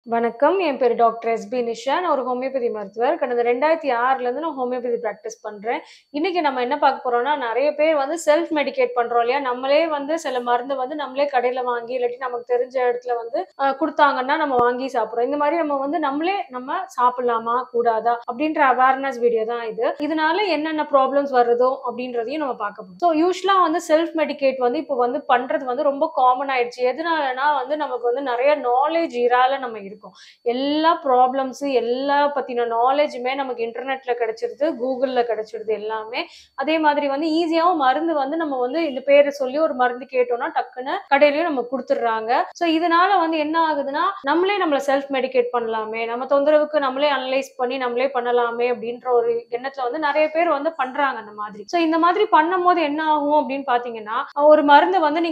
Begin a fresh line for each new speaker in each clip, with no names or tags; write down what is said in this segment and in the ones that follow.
வணக்கம். என் பேரு doctor SP Nisha. நான் ஒரு ஹோமியோபதி மருத்துவர். கடந்த 2006லேருந்து நான் ஹோமியோபதி பிராக்டிஸ் பண்றேன். இன்னைக்கு நம்ம என்ன பார்க்க போறோம்னா, நெறைய பேர் வந்து செல்ஃப் மெடிகேட் பண்றோம் இல்லையா? நம்மளே வந்து சில மருந்து வந்து நம்மளே கடையில வாங்கி, இல்லாட்டி நமக்கு தெரிஞ்ச இடத்துல வந்து குடுத்தாங்கன்னா, நம்ம வாங்கி சாப்பிடுறோம். இந்த மாரி நம்ம சாப்பிடலாமா? கூடாதா? அப்படின்ற அவேர்னஸ் வீடியோ தான் இது. இதனால என்னென்ன ப்ராப்ளம்ஸ் வருதோ அப்படின்றதையும் நம்ம பார்க்க போறோம். ஸோ யூசுவலா வந்து செல்ஃப் மெடிகேட் வந்து இப்போ வந்து பண்றது வந்து ரொம்ப காமன் ஆயிடுச்சு. எதனாலனா வந்து நமக்கு வந்து நெறைய நாலேட்ஜ் இரால நம்ம இருக்கோம். எல்லா ப்ராப்ளம்ஸ் எல்லா பத்தின நாலேஜுமே நமக்கு இன்டர்நெட்ல கிடைச்சிருது, கூகுள்ல கிடைச்சிருது எல்லாமே. அதே மாதிரி வந்து ஈஸியாவும் மருந்து வந்து நம்ம வந்து இந்த பேரை சொல்லி ஒரு மருந்து கேட்டோம்னா டக்குன்னு கடையிலயும் நம்ம குடுத்துடுறாங்க. ஸோ இதனால வந்து என்ன ஆகுதுன்னா, நம்மளே நம்மள செல்ஃப் மெடிகேட் பண்ணலாமே, நம்ம தொந்தரவுக்கு நம்மளே அனலைஸ் பண்ணி நம்மளே பண்ணலாமே அப்படின்ற ஒரு எண்ணத்துல வந்து நெறைய பேர் வந்து பண்றாங்க அந்த மாதிரி. ஸோ இந்த மாதிரி பண்ணும்போது என்ன ஆகும் அப்படின்னு பாத்தீங்கன்னா, ஒரு மருந்து வந்து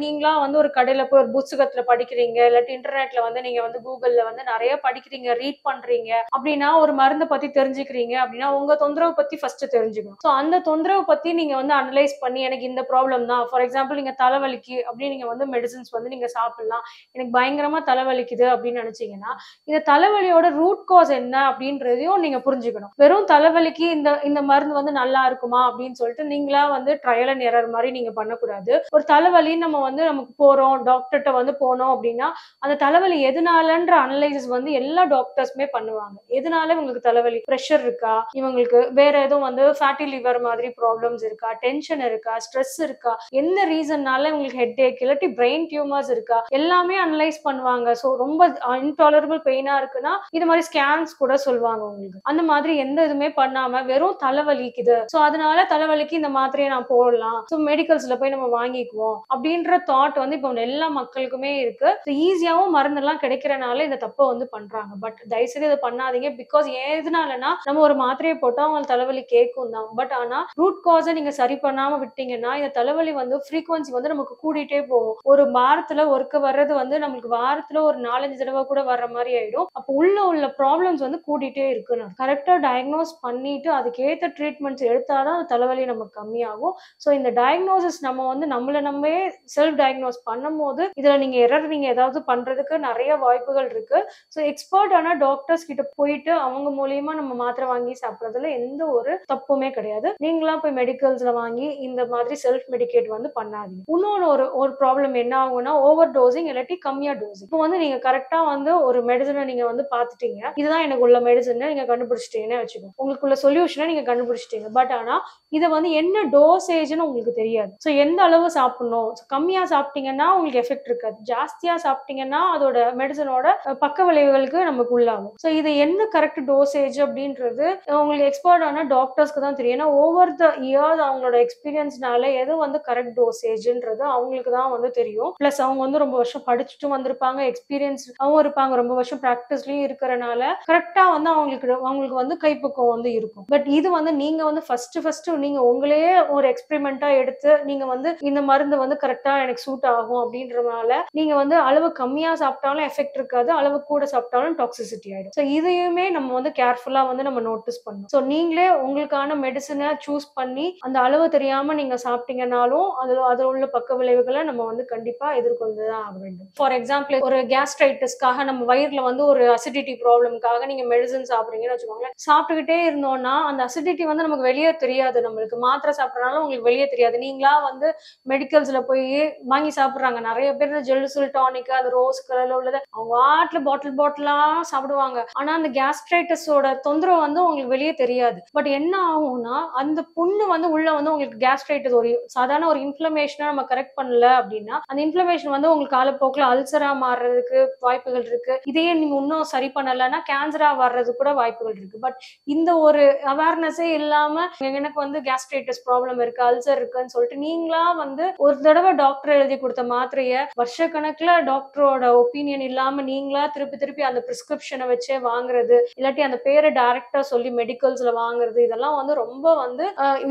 நீங்களா வந்து ஒரு கடையில போய் ஒரு புத்தகத்துல படிக்கிறீங்க, இல்லாட்டி இன்டர்நெட்ல வந்து நீங்க வந்து கூகுள்ல வந்து நிறைய படிக்கிறீங்க, ரீட் பண்றீங்க அப்படின்னா, ஒரு மருந்தை பத்தி தெரிஞ்சுக்கிறீங்க அப்படின்னா, உங்க தொந்தரவு பத்தி ஃபர்ஸ்ட் தெரிஞ்சுக்கணும். ஸோ அந்த தொந்தரவு பத்தி நீங்க வந்து அனலைஸ் பண்ணி எனக்கு இந்த ப்ராப்ளம் தான். ஃபார் எக்ஸாம்பிள் நீங்க தலைவலிக்கு அப்படின்னு நீங்க வந்து மெடிசின்ஸ் வந்து நீங்க சாப்பிடலாம். எனக்கு பயங்கரமா தலைவலிக்குது அப்படின்னு நினைச்சீங்கன்னா, இந்த தலைவலியோட ரூட் காஸ் என்ன அப்படின்றதையும் நீங்க புரிஞ்சுக்கணும். வெறும் தலைவலிக்கு இந்த இந்த மருந்து வந்து நல்லா இருக்குமா அப்படின்னு சொல்லிட்டு நீங்களா வந்து ட்ரையல் அண்ட் எரர் மாதிரி நீங்க பண்ணக்கூடாது. ஒரு தலைவலி நமக்கு போறோம் டாக்டர்கிட்ட வந்து போனோம் அப்படின்னா, அந்த தலைவலி எதனாலன்ற அனலைசிஸ் வந்து எல்லா டாக்டர்ஸுமே பண்ணுவாங்க. எதனால இவங்களுக்கு தலைவலி? பிரஷர் இருக்கா? இவங்களுக்கு வேற எதுவும் வந்து ஃபேட்டி லிவர் மாதிரி ப்ராப்ளம்ஸ் இருக்கா? டென்ஷன் இருக்கா? ஸ்ட்ரெஸ் இருக்கா? என்ன ரீசன்னால இவங்களுக்கு ஹெட்டேக் இல்லாட்டி பிரெயின் டியூமர்ஸ் இருக்கா? எல்லாமே அனலைஸ் பண்ணுவாங்க. ஸோ ரொம்ப இன்டாலரபிள் பெயினா இருக்குன்னா இது மாதிரி ஸ்கேன்ஸ் கூட சொல்லுவாங்க உங்களுக்கு. அந்த மாதிரி எந்த இதுவுமே பண்ணாம வெறும் தலைவலிக்குது, ஸோ அதனால தலைவலிக்கு இந்த மாத்திரையை நான் போடலாம், ஸோ மெடிக்கல்ஸ்ல போய் நம்ம வாங்கிக்குவோம் அப்படின்ற தாட் வந்து இப்போ எல்லா மக்களுக்குமே இருக்கு. ஈஸியாவும் மருந்தெல்லாம் கிடைக்கிறனால இந்த தப்பை வந்து பண்றாங்க. பட் தயவுசெய்து இதை பண்ணாதீங்க. பிகாஸ் எதனாலனா நம்ம ஒரு மாத்திரையை போட்டா அவங்க தலைவலி கேட்கும் தான். பட் ஆனா ரூட் காஸை நீங்க சரி பண்ணாம விட்டீங்கன்னா இந்த தலைவலி வந்து ஃப்ரீக்வன்சி வந்து நமக்கு கூடிட்டே போகும். ஒரு வாரத்துல ஒருக்க வர்றது வந்து நமக்கு வாரத்துல ஒரு 4-5 தடவை கூட வர்ற மாதிரி ஆயிடும். அப்போ உள்ள ப்ராப்ளம்ஸ் வந்து கூடிட்டே இருக்குன்னு கரெக்டா டயக்னோஸ் பண்ணிட்டு அதுக்கேற்ற ட்ரீட்மெண்ட்ஸ் எடுத்தாதான் அந்த தலைவலி நமக்கு கம்மியாகும். ஸோ இந்த டயக்னோசிஸ் நம்ம வந்து நம்மளே செல்ஃப் டயக்னோஸ் பண்ணும் போது இதுல நீங்க எரர் நீங்க ஏதாவது பண்றதுக்கு நிறைய வாய்ப்புகள் இருக்கு. ஸோ எக்ஸ்பர்ட் ஆன டாக்டர்ஸ் கிட்ட போயிட்டு அவங்க மூலியமா நம்ம மாத்திரை வாங்கி சாப்பிடுறதுல எந்த ஒரு தப்புமே கிடையாது. நீங்களா போய் மெடிக்கல்ஸ்ல வாங்கி இந்த மாதிரி செல்ஃப் மெடிகேட் வந்து பண்ணாதீங்க. இன்னொரு ஒரு ப்ராப்ளம் என்ன ஆகும்னா ஓவர் டோசிங் இல்லாட்டி கம்மியா டோசிங். இப்போ வந்து நீங்க கரெக்டா வந்து ஒரு மெடிசனை நீங்க வந்து பாத்துட்டீங்க, இதுதான் எனக்கு உள்ள மெடிசன் நீங்க கண்டுபிடிச்சிட்டீங்கன்னு வச்சுக்கோங்க, உங்களுக்குள்ள சொல்யூஷனை நீங்க கண்டுபிடிச்சிட்டீங்க. பட் ஆனா இதை வந்து என்ன டோசேஜ்னு உங்களுக்கு தெரியாது. ஸோ எந்த அளவு சாப்பிடணும், கம்மியா சாப்பிட்டீங்கன்னா உங்களுக்கு எஃபெக்ட் இருக்காது, ஜாஸ்தியா சாப்பிட்டீங்கன்னா அதோட மெடிசனோட பக்க விளைவுகளுக்கு நமக்கு உள்ளாகும். ஸோ இது என்ன கரெக்ட் டோசேஜ் அப்படின்றது உங்களுக்கு எக்ஸ்பர்ட் ஆன டாக்டர்ஸ்க்கு தான் தெரியும். ஏன்னா ஓவர் த இயர்ஸ் அவங்களோட எக்ஸ்பீரியன்ஸ்னால எது வந்து கரெக்ட் டோசேஜ்ன்றது அவங்களுக்கு தான் வந்து தெரியும். பிளஸ் அவங்க வந்து ரொம்ப வருஷம் படிச்சுட்டும் வந்திருப்பாங்க, எக்ஸ்பீரியன்ஸ் அவங்க இருப்பாங்க, ரொம்ப வருஷம் ப்ராக்டிஸ்லயும் இருக்கிறனால கரெக்டா வந்து அவங்களுக்கு வந்து கைப்பக்குவம் வந்து இருக்கும். பட் இது வந்து நீங்க வந்து ஃபர்ஸ்ட் நீங்க உங்களையே ஒரு எக்ஸ்பெரிமெண்டா எடுத்து நீங்க வந்து இந்த மருந்து வந்து கரெக்டா எனக்கு சூட் ஆகும் அப்படின்றனால நீங்க வந்து அளவு கம்மியா சாப்பிட்டாலும் எஃபெக்ட் இருக்காது, அளவு கூட சாப்பிட்டாலும் டாக்ஸிசிட்டி ஆயிடும். ஸோ இதையுமே நம்ம வந்து கேர்ஃபுல்லா வந்து நம்ம நோட்டீஸ் பண்ணணும். ஸோ நீங்களே உங்களுக்கான மெடிசனை சூஸ் பண்ணி அந்த அளவு தெரியாம நீங்க சாப்பிட்டீங்கன்னாலும் அதுல உள்ள பக்க விளைவுகளை நம்ம வந்து கண்டிப்பா எதிர்கொண்டுதான் ஆக வேண்டும். ஃபார் எக்ஸாம்பிள் ஒரு கேஸ்ட்ரைட்டிஸ்க்காக நம்ம வயிறுல வந்து ஒரு அசிடிட்டி ப்ராப்ளம்காக நீங்க மெடிசன் சாப்பிடுறீங்கன்னு வச்சுக்கோங்களேன். சாப்பிட்டுக்கிட்டே இருந்தோம்னா அந்த அசிடிட்டி வந்து நமக்கு வெளியே தெரியாது. நம்மளுக்கு மாத்திரை சாப்பிடறனால உங்களுக்கு வெளியே தெரியாது. நீங்களா வந்து மெடிக்கல்ஸ்ல போய் வாங்கி சாப்பிடுறாங்க. நிறைய பேர் ஜெலுசில் டானிக் அந்த ரோஸ் கலர்ல உள்ளது அவங்க வாட்டில் பாட்டிலா சாப்பிடுவாங்க. ஆனா அந்த கேஸ்ட்ரைட்டிஸோட தொந்தரவு வந்து உங்களுக்கு வெளியே தெரியாது. பட் என்ன ஆகும்னா அந்த புண்ணு வந்து உள்ள வந்து உங்களுக்கு கேஸ்ட்ரைட்டிஸ் ஒரு சாதாரண ஒரு இன்ஃப்ளமேஷனா நம்ம கரெக்ட் பண்ணல அப்படின்னா அந்த இன்ஃப்ளமேஷன் வந்து உங்களுக்கு காலப்போக்கில் அல்சரா மாறுறதுக்கு வாய்ப்புகள் இருக்கு. இதையே நீங்க இன்னும் சரி பண்ணலன்னா கேன்சரா வர்றது கூட வாய்ப்புகள் இருக்கு. பட் இந்த ஒரு அவேர்னஸே இல்லாம எனக்கு வந்து கேஸ்ட்ரைட்டிஸ் ப்ராப்ளம் இருக்கு, அல்சர் இருக்குன்னு சொல்லிட்டு நீங்களா வந்து ஒரு தடவை டாக்டர் எழுதி கொடுத்த மாத்திரைய வருஷக்கணக்குல டாக்டரோட ஒப்பீனியன் இல்லாம நீங்களா திருப்பி அந்த பிரிஸ்கிரிப்ஷனை வச்சே வாங்குறது, இல்லாட்டி அந்த பேரை டைரக்டா சொல்லி மெடிக்கல்ஸ்ல வாங்குறது, இதெல்லாம் வந்து ரொம்ப வந்து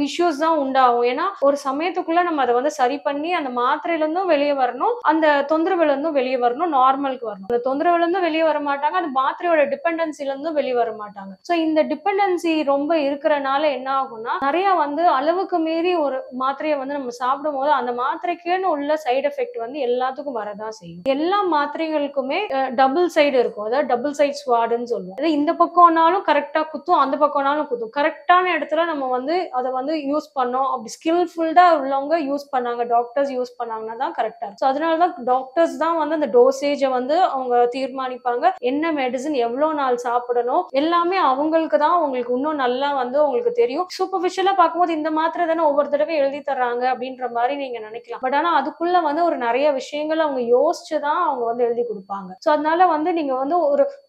இஷ்யூஸ் தான் உண்டாகும். ஏன்னா ஒரு சமயத்துக்குள்ள நம்ம அதை வந்து சரி பண்ணி அந்த மாத்திரையில இருந்தும் வெளியே வரணும், அந்த தொந்தரவுல இருந்தும் வெளியே வரணும், நார்மலுக்கு வரணும். அந்த தொந்தரவுல இருந்தும் வெளியே வர மாட்டாங்க, அந்த மாத்திரையோட டிபெண்டன்சில இருந்தும் வெளியே வர மாட்டாங்க. சோ இந்த டிபெண்டன்சி ரொம்ப இருக்கிறனால என்ன ஆகும்னா நிறைய வந்து அளவுக்கு மீறி ஒரு மாத்திரையை வந்து நம்ம சாப்பிடும் போது அந்த மாத்திரைக்குன்னு உள்ள சைடு எஃபெக்ட் வந்து எல்லாத்துக்கும் வரதான் செய்யும். எல்லா மாத்திரைகளுக்குமே டபுள் டபுள் சைடு இருக்கும், அதாவது டபுள் சைட் ஸ்வாடுன்னு சொல்லுவோம். அதாவது இந்த பக்கம்னாலும் கரெக்டா குத்தும், அந்த பக்கம்னாலும் குத்தும். கரெக்டான இடத்துல நம்ம வந்து அதை வந்து யூஸ் பண்ணோம், அப்படி ஸ்கில்ஃபுல்டா உள்ளவங்க யூஸ் பண்ணாங்க, டாக்டர்ஸ் யூஸ் பண்ணாங்கன்னா தான் கரெக்டா இருக்கும். ஸோ அதனாலதான் டாக்டர்ஸ் தான் வந்து அந்த டோசேஜை வந்து அவங்க தீர்மானிப்பாங்க, என்ன மெடிசன் எவ்வளவு நாள் சாப்பிடணும் எல்லாமே அவங்களுக்கு தான் உங்களுக்கு இன்னும் நல்லா வந்து உங்களுக்கு தெரியும். சூப்பர்ஃபிஷியலா பார்க்கும்போது இந்த மாத்திரை தானே ஒவ்வொரு தடவை எழுதி தர்றாங்க அப்படின்ற மாதிரி நீங்க நினைக்கலாம். பட் ஆனா அதுக்குள்ள வந்து ஒரு நிறைய விஷயங்கள் அவங்க யோசிச்சுதான் அவங்க வந்து எழுதி கொடுப்பாங்க. ஸோ அதனால வந்து நீங்க வந்து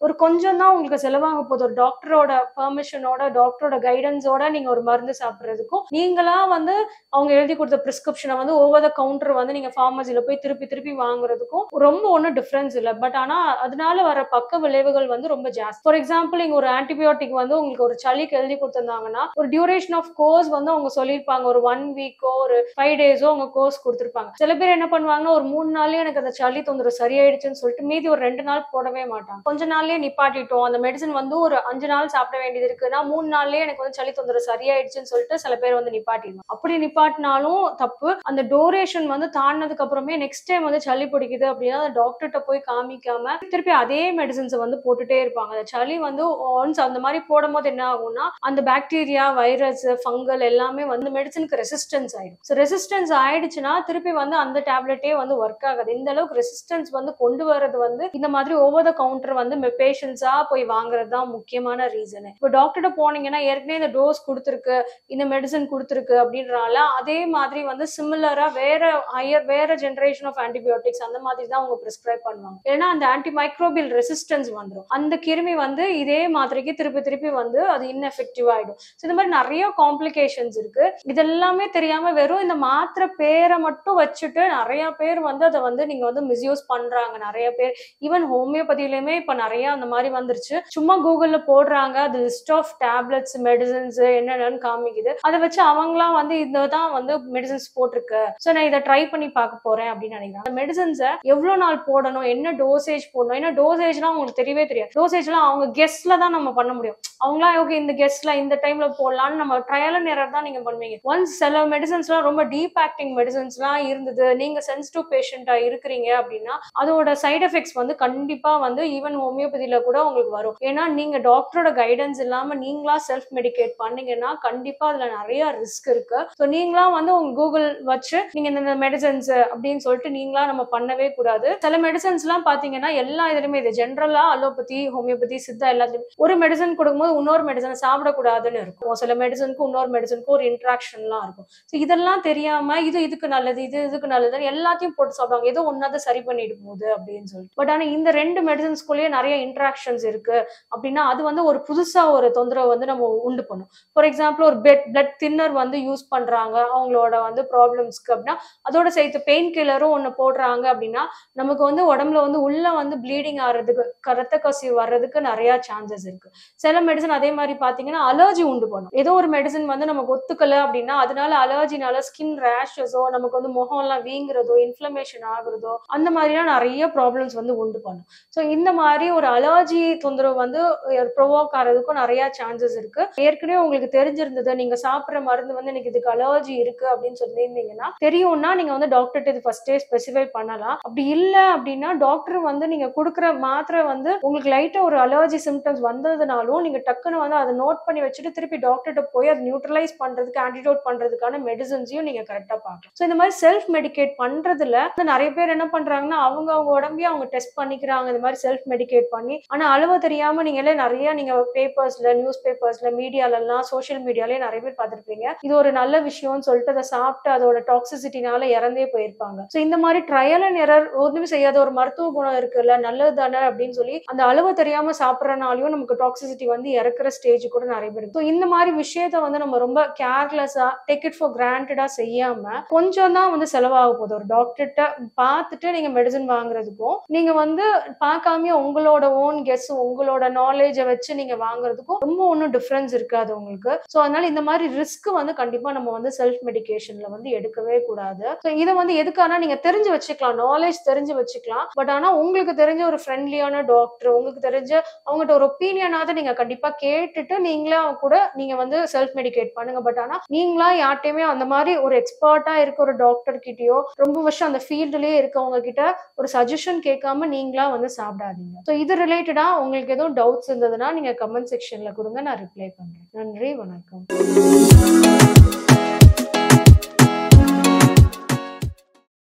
ஒரு கொஞ்சம் தான் உங்களுக்கு செலவாக போகுது. ஒரு டாக்டரோட பெர்மிஷனோட, டாக்டரோட கைடன்ஸோட நீங்க ஒரு மருந்து சாப்பிடுறதுக்கும், நீங்களா வந்து அவங்க எழுதி கொடுத்த பிரிஸ்கிரிப்ஷனை வந்து ஓவர் த கவுண்டர் வந்து நீங்க ஃபார்மசில போய் திருப்பி திருப்பி வாங்குறதுக்கும் ரொம்ப ஒன்றும் டிஃபரன்ஸ் இல்லை. பட் ஆனா அதனால வர பக்க விளைவுகள் வந்து ரொம்ப ஜாஸ்தி. ஃபார் எக்ஸாம்பிள், இங்க ஒரு ஆன்டிபயோட்டிக் வந்து உங்களுக்கு ஒரு சளிக்கு எழுதி கொடுத்திருந்தாங்கன்னா ஒரு டியூரேஷன் ஆஃப் கோர்ஸ் வந்து அவங்க சொல்லியிருப்பாங்க, ஒரு 1 வீக்கோ ஒரு 5 டேஸோ அவங்க கோர்ஸ் கொடுத்துருப்பாங்க. சில பேர் என்ன பண்ணுவாங்கன்னா, ஒரு 3 நாள்லயே எனக்கு அந்த சளி தொந்தரவு சரியாயிடுச்சுன்னு சொல்லிட்டு மீதி ஒரு 2 நாள் போடவே மாட்டாங்க. கொஞ்ச நாள்லயே நிப்பாட்டிட்டோம், அந்த மெடிசன் வந்து ஒரு 5 நாள் சாப்பிட வேண்டியது இருக்குன்னா 3 நாள்லயே எனக்கு வந்து சளி தொந்தரவு சரியாயிடுச்சுன்னு சொல்லிட்டு சில பேர் வந்து நிப்பாட்டிடுவாங்க. அப்படி நிப்பாட்டினாலும் தப்பு. அந்த டூரேஷன் வந்து தாண்டினதுக்கு அப்புறமே நெக்ஸ்ட் டைம் வந்து சளி பிடிக்குது அப்படின்னா அந்த டாக்டர்கிட்ட போய் காமிக்காம திருப்பி அதே மெடிசன்ஸ் வந்து போட்டுட்டே இருப்பாங்க. அந்த சளி வந்து ஒன்ஸ் அந்த மாதிரி போடும் போது என்ன ஆகும்னா, அந்த பாக்டீரியா, வைரஸ், ஃபங்கல் எல்லாமே வந்து மெடிசனுக்கு ரெசிஸ்டன்ஸ் ஆயிடும். ஸோ ரெசிஸ்டன்ஸ் ஆயிடுச்சுன்னா திருப்பி வந்து அந்த டேப்லெட்டே வந்து ஒர்க் ஆகாது. இந்த அளவுக்கு ரெசிஸ்டன்ஸ் வந்து கொண்டு வர்றது வந்து இந்த மாதிரி ஓவர் த கவுண்டர் வந்து பேஷன்ஸா போய் வாங்குறது தான் முக்கியமான ரீசன். இப்போ டாக்டர்கிட்ட போனீங்கன்னா ஏற்கனவே இந்த டோஸ் கொடுத்துருக்கு, இந்த மெடிசன் கொடுத்துருக்கு அப்படின்றால அதே மாதிரி வந்து சிமிலரா வேற ஜெனரேஷன் ஆஃப் ஆன்டிபயோட்டிக்ஸ் அந்த மாதிரி தான் அவங்க பிரிஸ்கிரைப் பண்ணுவாங்க. ஏன்னா அந்த ஆன்டி மைக்ரோபியல் ரெசிஸ்டன்ஸ் வந்துடும். அந்த கிருமி வந்து இதே மாதிரிக்கு திருப்பி திருப்பி வந்து அது இன்எஃபெக்டிவ் ஆயிடும். இந்த மாதிரி நிறைய காம்ப்ளிகேஷன்ஸ் இருக்கு. இதெல்லாமே தெரியாம வெறும் இந்த மாத்திரை பேரை மட்டும் வச்சுட்டு நிறைய பேர் வந்து அதை வந்து நீங்க வந்து மிஸ்யூஸ் பண்றாங்க. நிறைய பேர் ஈவன் ஹோமியோபதியிலுமே இப்ப நிறைய அந்த மாதிரி வந்துருச்சு. சும்மா கூகுள்ல போடுறாங்க, அது லிஸ்ட் ஆஃப் டேப்லெட்ஸ், மெடிசன்ஸ் என்னென்னு காமிக்குது. அதை வச்சு அவங்களாம் வந்து இதுதான் வந்து மெடிசன்ஸ் போட்டிருக்கு, ஸோ நான் இதை ட்ரை பண்ணி பார்க்க போறேன் அப்படின்னு நினைக்கிறேன். அந்த மெடிசன்ஸை எவ்வளவு நாள் போடணும், என்ன டோசேஜ் போடணும், ஏன்னா டோசேஜ்லாம் உங்களுக்கு தெரியவே தெரியாது. டோசேஜ்லாம் அவங்க கெஸ்ட்ல தான் நம்ம பண்ண முடியும். அவங்களாம் ஓகே இந்த கெஸ்ட்ல இந்த டைம்ல போடலாம்னு நம்ம ட்ரையல் அண்ட் எரர் தான் நீங்க பண்ணுவீங்க. ஒன்ஸ் சில மெடிசன்ஸ்லாம் ரொம்ப டீப் ஆக்டிங் மெடிசன்ஸ்லாம் இருந்தது, நீங்க சென்சிட்டிவ் பேஷண்டா இருக்கிறீங்க அப்படின்னா அதோட சைட் எஃபெக்ட்ஸ் வந்து கண்டிப்பா வந்து ஈவன் ஹோமியோபதியில கூட உங்களுக்கு வரும். ஏன்னா நீங்க டாக்டரோட கைடன்ஸ் இல்லாம நீங்களா செல்ஃப் மெடிகேட் பண்ணீங்கன்னா கண்டிப்பா அதுல நிறைய ரிஸ்க் இருக்கு. ஸோ நீங்களா வந்து உங்க கூகுள் வச்சு நீங்க இந்த மெடிசன்ஸ் அப்படின்னு சொல்லிட்டு நீங்களா நம்ம பண்ணவே கூடாது. சில மெடிசன்ஸ் எல்லாம் பாத்தீங்கன்னா எல்லா இதுலயுமே இது ஜென்ரலா அலோபதி, ஹோமியோபதி, சித்தா எல்லாத்துலயும் ஒரு மெடிசன் கொடுக்கும்போது இன்னொரு மெடிசனை சாப்பிடக்கூடாதுன்னு இருக்கும். சில மெடிசனுக்கு இன்னொரு மெடிசனுக்கு ஒரு இன்ட்ராக்ஷன்லாம் இருக்கும். ஸோ இதெல்லாம் தெரியாம இதுக்கு நல்லது, இதுக்கு நல்லதுன்னு எல்லாத்தையும் போட்டு சாப்பிடுவாங்க. ஏதோ ஒன்னாவது சரி பண்ணிட்டு போகுது அப்படின்னு சொல்லிட்டு. பட் ஆனா இந்த 2 மெடிசன்ஸ்குள்ளேயே நிறைய இன்ட்ராக்ஷன்ஸ் இருக்கு அப்படின்னா அது வந்து ஒரு புதுசா ஒரு தொந்தரவு வந்து நம்ம உண்டு பண்ணும். ஃபார் எக்ஸாம்பிள், ஒரு பிளட் தின்னர் வந்து யூஸ் பண்றாங்க அவங்களோட வந்து ப்ராப்ளம்ஸ்க்கு அப்படின்னா அதோட சேர்த்து பெயின் கில்லரும் ஒண்ணு போடுறாங்க அப்படின்னா நமக்கு வந்து உடம்புல வந்து உள்ள வந்து ப்ளீடிங் ஆகிறதுக்கு, ரத்த கசிவு வர்றதுக்கு நிறைய சான்சஸ் இருக்கு. சில மெடிசன் அதே மாதிரி பாத்தீங்கன்னா அலர்ஜி உண்டு பண்ணும். ஏதோ ஒரு மெடிசன் வந்து நமக்கு ஒத்துக்கல அப்படின்னா அதனால அலர்ஜினால ஸ்கின் ரேஷஸோ, நமக்கு வந்து முகம் எல்லாம் வீங்குறதோ, இன்ஃப்ளமேஷன் ஆகுறதோ, அந்த மாதிரிலாம் நிறைய ப்ராப்ளம்ஸ் வந்து உண்டு பண்ணும். ஸோ இந்த மாதிரி ஒரு அலர்ஜி தொந்தரவு வந்து ப்ரொவோக் ஆகிறதுக்கும் நிறைய சான்சஸ் இருக்கு. ஏற்கனவே உங்களுக்கு தெரிஞ்சிருந்தது, நீங்க சாப்பிட்ற மருந்து வந்து எனக்கு இதுக்கு அலர்ஜி இருக்கு அப்படின்னு சொல்லியிருந்தீங்கன்னா தெரியும்னா நீங்க வந்து டாக்டர்கிட்ட இது ஃபர்ஸ்டே ஸ்பெசிஃபை பண்ணலாம். அப்படி இல்ல அப்படின்னா டாக்டர் வந்து நீங்க கொடுக்குற மாத்திரை வந்து உங்களுக்கு லைட்டா ஒரு அலர்ஜி சிம்டம்ஸ் வந்ததுனாலும் நீங்க டக்குன்னு வந்து அதை நோட் பண்ணி வச்சுட்டு திருப்பி டாக்டர்கிட்ட போய் அதை நியூட்ரலைஸ் பண்றதுக்கு, ஆன்டிடோட் பண்றதுக்கான மெடிசன்ஸையும் நீங்க கரெக்டா பார்க்கலாம். ஸோ இந்த மாதிரி செல்ஃப் மெடிகேட் பண்றதுல நிறைய பேர் என்ன பண்றாங்கன்னா அவங்க உடம்பையே அவங்க டெஸ்ட் பண்ணிக்கிறாங்க இந்த மாதிரி செல்ஃப் மெடிகேட் பண்ணி. ஆனா அளவு தெரியாம நீங்களே நிறைய நீங்க பேப்பர்ஸ்ல, நியூஸ் பேப்பர்ஸ்ல, மீடியால எல்லாம், சோசியல் மீடியாலே நிறைய பேர் பார்த்திருப்பீங்க. இது ஒரு நல்ல விஷயம்னு சொல்லிட்டு அதை சாப்பிட்டு அதோட டாக்ஸிசிட்டினால இறந்தே போயிருப்பாங்க. ஸோ இந்த மாதிரி ட்ரையல் அண்ட் எரர் ஒன்றுமே செய்யாத ஒரு மருத்துவ குணம் இருக்குல்ல, நல்லது தானே அப்படின்னு சொல்லி அந்த அளவு தெரியாம சாப்பிட்றனாலையும் நமக்கு டாக்ஸிசிட்டி வந்து இறக்குற ஸ்டேஜ் கூட நிறைய பேர் இருக்கு. இந்த மாதிரி விஷயத்த வந்து நம்ம ரொம்ப கேர்லெஸ்ஸா, டேக் இட் ஃபார் கிராண்டடா செய்யாம கொஞ்சம் தான் வந்து செலவாக போகுது. ஒரு டாக்டர்கிட்ட பார்த்துட்டு நீங்க மெடிசன் வாங்குறதுக்கும் நீங்க வந்து பார்க்காம உங்களோட ஓன் கெஸ், உங்களோட நாலேஜை வச்சு நீங்க வாங்குறதுக்கும் ரொம்ப ஒன்றும் டிஃபரன்ஸ் இருக்காது உங்களுக்கு. ஸோ அதனால இந்த மாதிரி ரிஸ்க் வந்து கண்டிப்பா நம்ம வந்து செல்ஃப் மெடிகேஷன்ல வந்து எடுக்கவே கூடாது. ஸோ இதை வந்து எதுக்கான நீங்க தெரிஞ்சு வச்சுக்கலாம், நாலேஜ் தெரிஞ்சு வச்சுக்கலாம். பட் ஆனா உங்களுக்கு தெரிஞ்ச ஒரு ஃப்ரெண்ட்லியான டாக்டர், உங்களுக்கு தெரிஞ்ச அவங்ககிட்ட ஒரு ஒப்பீனியனாவது நீங்க கண்டிப்பா கேட்டுட்டு நீங்களா கூட நீங்க வந்து செல்ஃப் மெடிகேட் பண்ணுங்க. பட் ஆனா நீங்களா யார்ட்டையுமே அந்த மாதிரி ஒரு எக்ஸ்பர்ட்டா இருக்க ஒரு டாக்டர் கிட்டயோ ரொம்ப வருஷம் அந்த ஃபீல்டுலயே இருக்கவங்க கிட்ட ஒரு சஜஷன் கேட்காம நீங்களா வந்து வந்து சாப்பிடாதீங்க. ஸோ இது ரிலேட்டடா உங்களுக்கு எதுவும் டவுட்ஸ் இருந்ததுன்னா நீங்க கமெண்ட் செக்ஷன்ல கொடுங்க, நான் ரிப்ளை பண்றேன். நன்றி, வணக்கம்.